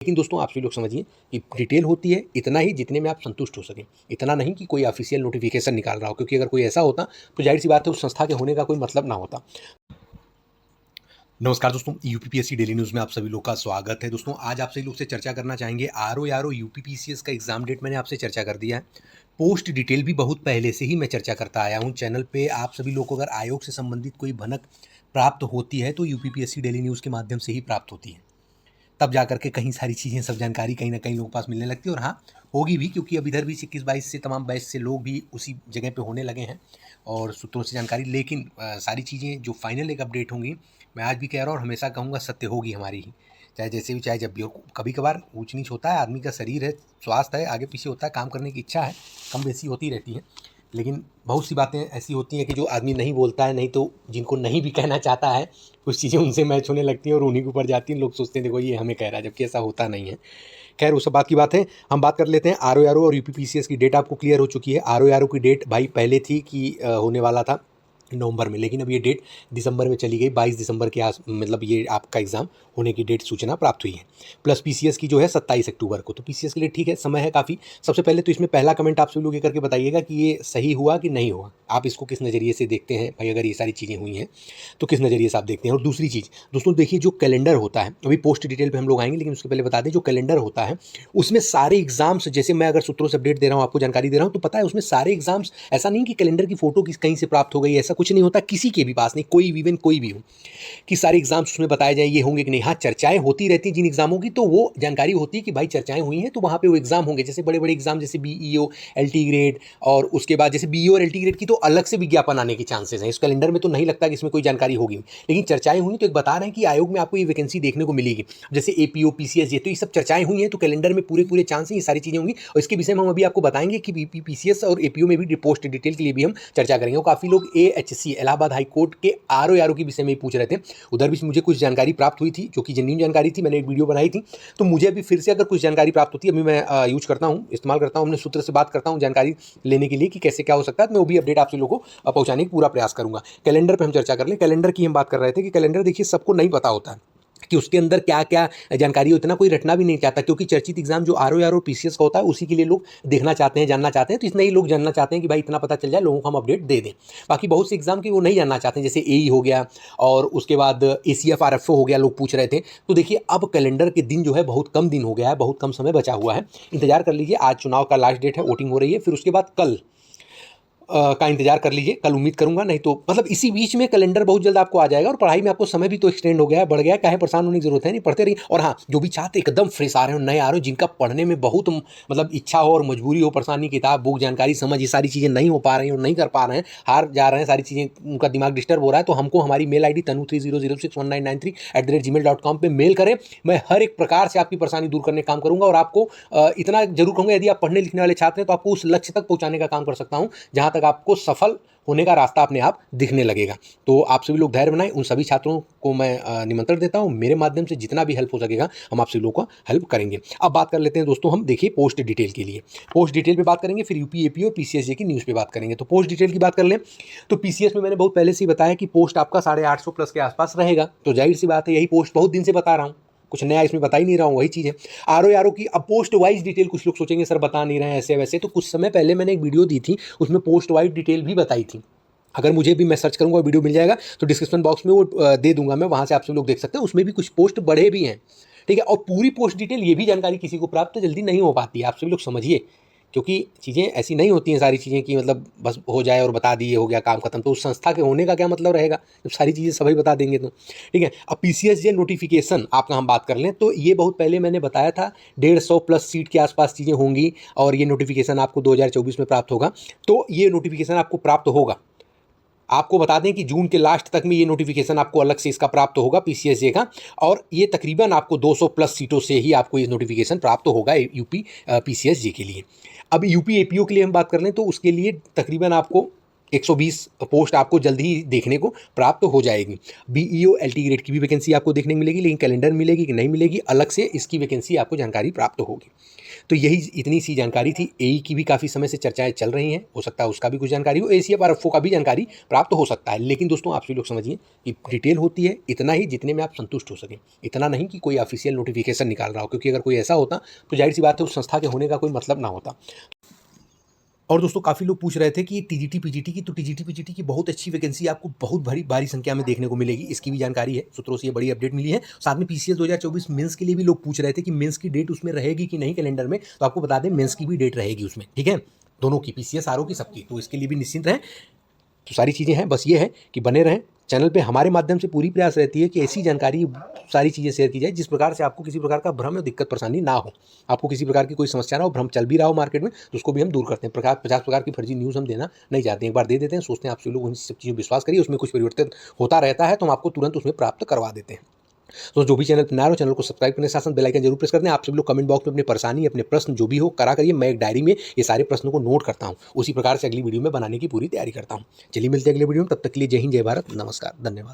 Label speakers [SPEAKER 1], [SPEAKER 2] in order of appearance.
[SPEAKER 1] लेकिन दोस्तों आप सभी लोग समझिए कि डिटेल होती है इतना ही जितने में आप संतुष्ट हो सकें, इतना नहीं कि कोई ऑफिशियल नोटिफिकेशन निकाल रहा हो, क्योंकि अगर कोई ऐसा होता तो जाहिर सी बात है उस संस्था के होने का कोई मतलब ना होता। नमस्कार दोस्तों, यूपीपीएससी डेली न्यूज़ में आप सभी लोग का स्वागत है। दोस्तों आज आप सभी लोग से चर्चा करना चाहेंगे आरओ यूपीपीसीएस का एग्जाम डेट मैंने आपसे चर्चा कर दिया है। पोस्ट डिटेल भी बहुत पहले से ही मैं चर्चा करता आया हूँ चैनल पे। आप सभी लोग को अगर आयोग से संबंधित कोई भनक प्राप्त होती है तो यूपीपीएससी डेली न्यूज़ के माध्यम से ही प्राप्त होती है, तब जा करके कहीं सारी चीज़ें, सब जानकारी कहीं ना कहीं लोगों के पास मिलने लगती है। और हाँ, होगी भी, क्योंकि अब इधर भी 21-22 से तमाम बैच से लोग भी उसी जगह पे होने लगे हैं और सूत्रों से जानकारी। लेकिन सारी चीज़ें जो फाइनल एक अपडेट होंगी, मैं आज भी कह रहा हूँ और हमेशा कहूँगा, सत्य होगी हमारी ही, चाहे जैसे भी चाहे जब भी। और कभी कभार ऊंच नीच होता है, आदमी का शरीर है, स्वास्थ्य है, आगे पीछे होता है, काम करने की इच्छा है, कम बेसी होती रहती है। लेकिन बहुत सी बातें ऐसी होती हैं कि जो आदमी नहीं बोलता है, नहीं तो जिनको नहीं भी कहना चाहता है, कुछ चीज़ें उनसे मैच होने लगती हैं और उन्हीं के ऊपर जाती हैं। लोग सोचते हैं देखो ये हमें कह रहा है, जबकि ऐसा होता नहीं है। खैर वो सब बात की बात है। हम बात कर लेते हैं आरओ और यूपीपीसीएस की डेट आपको क्लियर हो चुकी है। आरओ की डेट भाई पहले थी कि होने वाला था नवंबर में, लेकिन अब ये डेट दिसंबर में चली गई। 22 दिसंबर के मतलब ये आपका एग्ज़ाम होने की डेट सूचना प्राप्त हुई है। प्लस पीसीएस की जो है 27 अक्टूबर को, तो पीसीएस के लिए ठीक है, समय है काफ़ी। सबसे पहले तो इसमें पहला कमेंट आप सभी लोग ये करके बताइएगा कि ये सही हुआ कि नहीं हुआ, आप इसको किस नज़रिए से देखते हैं भाई। अगर ये सारी चीज़ें हुई हैं तो किस नज़रिए से आप देखते हैं। और दूसरी चीज़ दोस्तों, देखिए जो कैलेंडर होता है, अभी पोस्ट डिटेल पे हम लोग आएंगे, लेकिन उसके पहले बता दें, जो कैलेंडर होता है उसमें सारे एग्जाम्स, जैसे मैं अगर सूत्रों से अपडेट दे रहा हूँ, आपको जानकारी दे रहा हूँ, तो पता है उसमें सारे एग्जाम्स, ऐसा नहीं कि कैलेंडर की फोटो कहीं से प्राप्त हो गई, ऐसा कुछ नहीं होता किसी के भी पास नहीं, कोई इवन कोई भी हो, कि सारे एग्जाम्स उसमें बताए जाए ये होंगे कि नहीं। हाँ, चर्चाएं होती रहती हैं जिन एग्जामों की, तो वो जानकारी होती है कि भाई चर्चाएं हुई हैं तो वहाँ पे वो एग्जाम होंगे। जैसे बड़े बड़े एग्जाम, जैसे बीईओ, एलटी ग्रेड, और उसके बाद जैसे बीईओ और एलटी ग्रेड की तो अलग से विज्ञापन आने के चांसेस हैं। इस कैलेंडर में तो नहीं लगता कि इसमें कोई जानकारी होगी, लेकिन चर्चाएं हुई तो एक बता रहे हैं कि आयोग में आपको ये वैकेंसी देखने को मिलेगी। जैसे एपीओ, पीसीएस, ये तो ये सब चर्चाएं हुई हैं, तो कैलेंडर में पूरे पूरे चांस हैं ये सारी चीज़ें होंगी। और इसके विषय में हम अभी आपको बताएंगे कि पीसीएस और एपीओ में भी पोस्ट डिटेल के लिए भी हम चर्चा करेंगे। और काफ़ी लोग एएचसी, इलाहाबाद हाई कोर्ट के आरओ के विषय में पूछ रहे थे, उधर भी मुझे कुछ जानकारी प्राप्त हुई थी जो कि जेन्युइन जानकारी थी, मैंने एक वीडियो बनाई थी। तो मुझे अभी फिर से अगर कुछ जानकारी प्राप्त होती है, अभी मैं यूज करता हूँ, इस्तेमाल करता हूँ, अपने सूत्र से बात करता हूँ जानकारी लेने के लिए कि कैसे क्या हो सकता है, तो मैं वो भी अपडेट आप लोगों को पहुंचाने की पूरा प्रयास करूंगा। कैलेंडर पर हम चर्चा कर लें। कैलेंडर की हम बात कर रहे थे कि कैलेंडर देखिए सबको नहीं पता होता है कि उसके अंदर क्या क्या जानकारी हो, इतना कोई रटना भी नहीं चाहता, क्योंकि चर्चित एग्जाम जो आरओ और पीसीएस का होता है उसी के लिए लोग देखना चाहते हैं, जानना चाहते हैं। तो इतना ही लोग जानना चाहते हैं कि भाई इतना पता चल जाए, लोगों को हम अपडेट दे दें। बाकी बहुत से एग्जाम की वो नहीं जानना चाहते हैं, जैसे एई हो गया और उसके बाद एसीएफ आरएफओ हो गया, लोग पूछ रहे थे। तो देखिए अब कैलेंडर के दिन जो है बहुत कम दिन हो गया है, बहुत कम समय बचा हुआ है। इंतजार कर लीजिए, आज चुनाव का लास्ट डेट है, वोटिंग हो रही है, फिर उसके बाद कल का इंतजार कर लीजिए। कल उम्मीद करूंगा, नहीं तो मतलब इसी बीच में कैलेंडर बहुत जल्द आपको आ जाएगा। और पढ़ाई में आपको समय भी तो एक्सटेंड हो गया है, बढ़ गया है, काहे परेशान होने की जरूरत है नहीं, पढ़ते रहिए। और हाँ, जो भी छात्र एकदम फ्रेश आ रहे हो, नए आ रहे हो, जिनका पढ़ने में बहुत मतलब इच्छा हो और मजबूरी हो, परेशानी, किताब, बुक, जानकारी, समझ, ये सारी चीज़ें नहीं हो पा रही हैं और नहीं कर पा रहे हैं, हार जा रहे हैं, सारी चीज़ें, उनका दिमाग डिस्टर्ब हो रहा है, तो हमको हमारी मेल आई डी tanu30061993@gmail.com पे मेल करें। मैं हर एक प्रकार से आपकी परेशानी दूर करने का काम करूंगा और आपको इतना जरूर कहूँगा, यदि आप पढ़ने लिखने वाले छात्र हैं तो आपको उस लक्ष्य तक पहुँचाने का काम कर सकता हूँ जहाँ तक आपको सफल होने का रास्ता अपने आप दिखने लगेगा। तो आप सभी लोग धैर्य बनाएं। उन सभी छात्रों को मैं निमंत्रण देता हूं, मेरे माध्यम से जितना भी हेल्प हो सकेगा हम आप सभी लोगों का हेल्प करेंगे। अब बात कर लेते हैं दोस्तों, हम देखिए पोस्ट डिटेल के लिए, पोस्ट डिटेल पे बात करेंगे, फिर यूपी एपीओ पीसीएस की न्यूज़ पे बात करेंगे। तो पोस्ट डिटेल की बात कर लें तो पीसीएस में मैंने बहुत पहले से ही बताया कि पोस्ट आपका 850 प्लस के आसपास रहेगा। तो जाहिर सी बात है, यही पोस्ट बहुत दिन से बता रहा हूँ, कुछ नया इसमें बता ही नहीं रहा हूँ, वही चीज़ है। आरओ की अब पोस्ट वाइज डिटेल कुछ लोग सोचेंगे सर बता नहीं रहे हैं ऐसे वैसे, तो कुछ समय पहले मैंने एक वीडियो दी थी, उसमें पोस्ट वाइज डिटेल भी बताई थी। अगर मुझे भी, मैं सर्च करूंगा वीडियो मिल जाएगा, तो डिस्क्रिप्शन बॉक्स में वो दे दूंगा मैं, वहाँ से आप सब लोग देख सकते हैं। उसमें भी कुछ पोस्ट बढ़े भी हैं, ठीक है। और पूरी पोस्ट डिटेल ये भी जानकारी किसी को प्राप्त जल्दी नहीं हो पाती है, आप सभी लोग समझिए, क्योंकि चीज़ें ऐसी नहीं होती हैं सारी चीज़ें कि मतलब बस हो जाए और बता दिए हो गया काम खत्म। तो उस संस्था के होने का क्या मतलब रहेगा जब सारी चीज़ें सभी बता देंगे तो, ठीक है। अब पीसीएसजे नोटिफिकेशन आपका हम बात कर लें तो ये बहुत पहले मैंने बताया था, 150 प्लस सीट के आसपास चीज़ें होंगी और ये नोटिफिकेशन आपको 2024 में प्राप्त होगा। तो ये नोटिफिकेशन आपको प्राप्त होगा, आपको बता दें कि जून के लास्ट तक में ये नोटिफिकेशन आपको अलग से इसका प्राप्त होगा पीसीएसजे का, और ये तकरीबन आपको 200 प्लस सीटों से ही आपको ये नोटिफिकेशन प्राप्त होगा यूपी पीसीएसजे के लिए। अब यूपी एपीओ के लिए हम बात कर लें तो उसके लिए तकरीबन आपको 120 पोस्ट आपको जल्द ही देखने को प्राप्त हो जाएगी। बीईओ एलटी ग्रेड की भी वैकेंसी आपको देखने को मिलेगी, लेकिन कैलेंडर मिलेगी कि नहीं मिलेगी, अलग से इसकी वैकेंसी आपको जानकारी प्राप्त होगी। तो यही इतनी सी जानकारी थी। एई की भी काफ़ी समय से चर्चाएं चल रही हैं, हो सकता है उसका भी कुछ जानकारी हो, एसीएफ और एफओ का भी जानकारी प्राप्त हो सकता है। लेकिन दोस्तों आप सभी लोग समझिए कि डिटेल होती है इतना ही जितने में आप संतुष्ट हो सकें, इतना नहीं कि कोई ऑफिशियल नोटिफिकेशन निकाल रहा हो, क्योंकि अगर कोई ऐसा होता तो जाहिर सी बात है उस संस्था के होने का कोई मतलब ना होता। और दोस्तों काफ़ी लोग पूछ रहे थे कि टीजीटी पीजीटी की, तो टीजीटी पीजीटी की बहुत अच्छी वैकेंसी आपको बहुत भारी संख्या में देखने को मिलेगी, इसकी भी जानकारी है, सूत्रों से ये बड़ी अपडेट मिली है। साथ में पीसीएस 2024 मेंस के लिए भी लोग पूछ रहे थे कि मेंस की डेट उसमें रहेगी कि नहीं कैलेंडर में, तो आपको बता दें मेंस की भी डेट रहेगी उसमें, ठीक है, दोनों की, पीसीएस आरओ की, सबकी, तो इसके लिए भी निश्चिंत रहें। तो सारी चीज़ें हैं, बस ये है कि बने रहें चैनल पे। हमारे माध्यम से पूरी प्रयास रहती है कि ऐसी जानकारी, सारी चीज़ें शेयर की जाए जिस प्रकार से आपको किसी प्रकार का भ्रम या दिक्कत परेशानी ना हो, आपको किसी प्रकार की कोई समस्या ना हो, भ्रम चल भी रहा हो मार्केट में तो उसको भी हम दूर करते हैं। 50 प्रकार की फर्जी न्यूज़ हम देना नहीं चाहते, एक बार दे देते हैं, सोचते हैं आप सभी लोग उन सब चीज़ों पर विश्वास करिए, उसमें कुछ परिवर्तन होता रहता है तो हम आपको तुरंत उसमें प्राप्त करवा देते हैं। तो जो भी चैनल पर नया हो, चैनल को सब्सक्राइब करने के साथ साथ बेल आइकन जरूर प्रेस कर दें। आप सभी लोग कमेंट बॉक्स में अपने परेशानी, अपने प्रश्न जो भी हो करा करिए, मैं एक डायरी में ये सारे प्रश्नों को नोट करता हूँ, उसी प्रकार से अगली वीडियो में बनाने की पूरी तैयारी करता हूँ। चलिए मिलते हैं अगले वीडियो में, तब तक के लिए जय हिंद, जय भारत, नमस्कार, धन्यवाद।